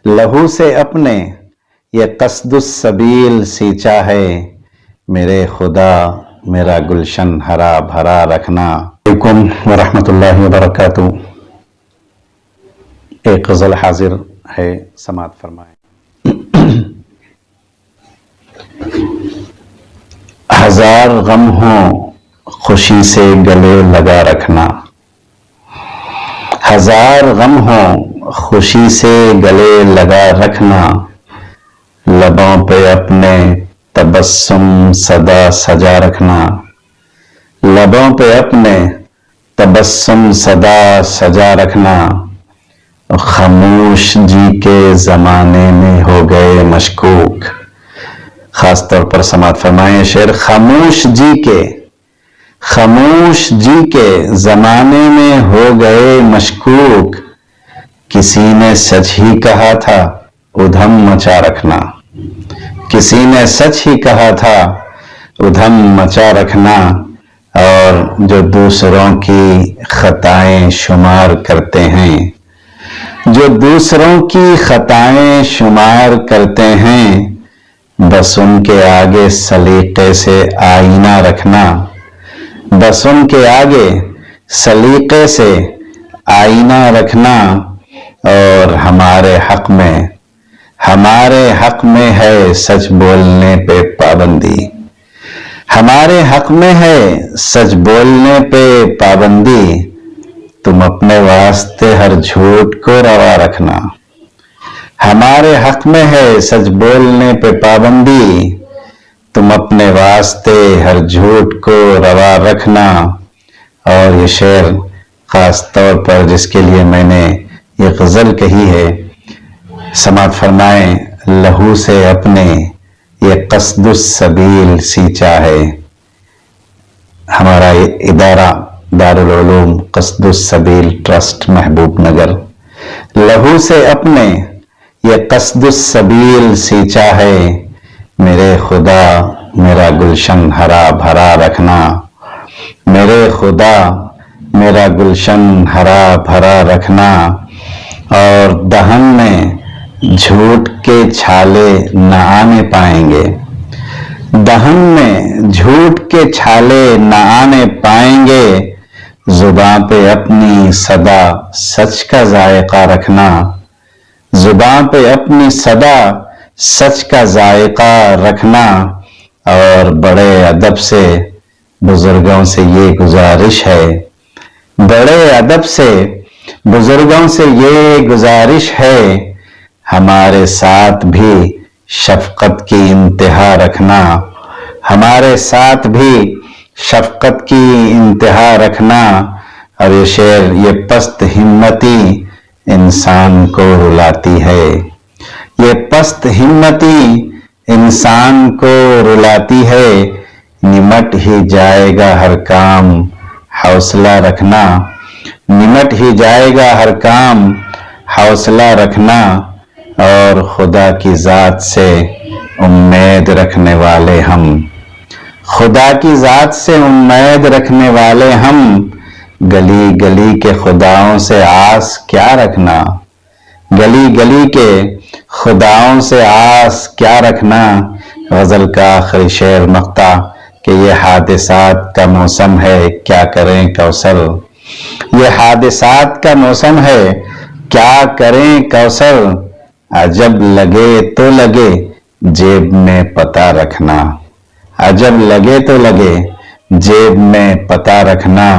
لہو سے اپنے یہ قصد السبیل سینچا ہے، میرے خدا میرا گلشن ہرا بھرا رکھنا۔ علیکم ورحمۃ اللہ وبرکاتہ۔ ایک غزل حاضر ہے، سماعت فرمائیں۔ ہزار غم ہوں خوشی سے گلے لگا رکھنا، ہزار غم ہوں خوشی سے گلے لگا رکھنا، لبوں پہ اپنے تبسم صدا سجا رکھنا، لبوں پہ اپنے تبسم صدا سجا رکھنا، خاموش جی کے زمانے میں ہو گئے مشکوک۔ خاص طور پر سماعت فرمائیں شعر، خاموش جی کے زمانے میں ہو گئے مشکوک، کسی نے سچ ہی کہا تھا ادھم مچا رکھنا، کسی نے سچ ہی کہا تھا ادھم مچا رکھنا، اور جو دوسروں کی خطائیں شمار کرتے ہیں، جو دوسروں کی خطائیں شمار کرتے ہیں، بس ان کے آگے سلیقے سے آئینہ رکھنا، بس ان کے آگے سلیقے سے آئینہ رکھنا، اور ہمارے حق میں ہے سچ بولنے پہ پابندی، ہمارے حق میں ہے سچ بولنے پہ پابندی، تم اپنے واسطے ہر جھوٹ کو روا رکھنا، ہمارے حق میں ہے سچ بولنے پہ پابندی، تم اپنے واسطے ہر جھوٹ کو روا رکھنا۔ اور یہ شعر خاص طور پر جس کے لیے میں نے یہ غزل کہی ہے، سماعت فرمائیں، لہو سے اپنے یہ قصد السبیل سینچا ہے۔ ہمارا ادارہ دارالعلوم قصد السبیل ٹرسٹ محبوب نگر، لہو سے اپنے یہ قصد السبیل سینچا ہے، میرے خدا میرا گلشن ہرا بھرا رکھنا، میرے خدا میرا گلشن ہرا بھرا رکھنا، اور دہن میں جھوٹ کے چھالے نہ آنے پائیں گے، دہن میں جھوٹ کے چھالے نہ آنے پائیں گے، زباں پہ اپنی صدا سچ کا ذائقہ رکھنا، زباں پہ اپنی صدا سچ کا ذائقہ رکھنا، اور بڑے ادب سے بزرگوں سے یہ گزارش ہے، بڑے ادب سے بزرگوں سے یہ گزارش ہے، ہمارے ساتھ بھی شفقت کی انتہا رکھنا، ہمارے ساتھ بھی شفقت کی انتہا رکھنا۔ اور یہ شعر، یہ پست ہمتی انسان کو رلاتی ہے، یہ پست ہمتی انسان کو رلاتی ہے، نمٹ ہی جائے گا ہر کام حوصلہ رکھنا، نمٹ ہی جائے گا ہر کام حوصلہ رکھنا، اور خدا کی ذات سے امید رکھنے والے ہم، خدا کی ذات سے امید رکھنے والے ہم، گلی گلی کے خداؤں سے آس کیا رکھنا، گلی گلی کے خداؤں سے آس کیا رکھنا۔ غزل کا آخری شعر مقطع کہ یہ حادثات کا موسم ہے کیا کریں کوثر، یہ حادثات کا موسم ہے کیا کریں کوثر، عجب لگے تو لگے جیب میں پتہ رکھنا، عجب لگے تو لگے جیب میں پتہ رکھنا۔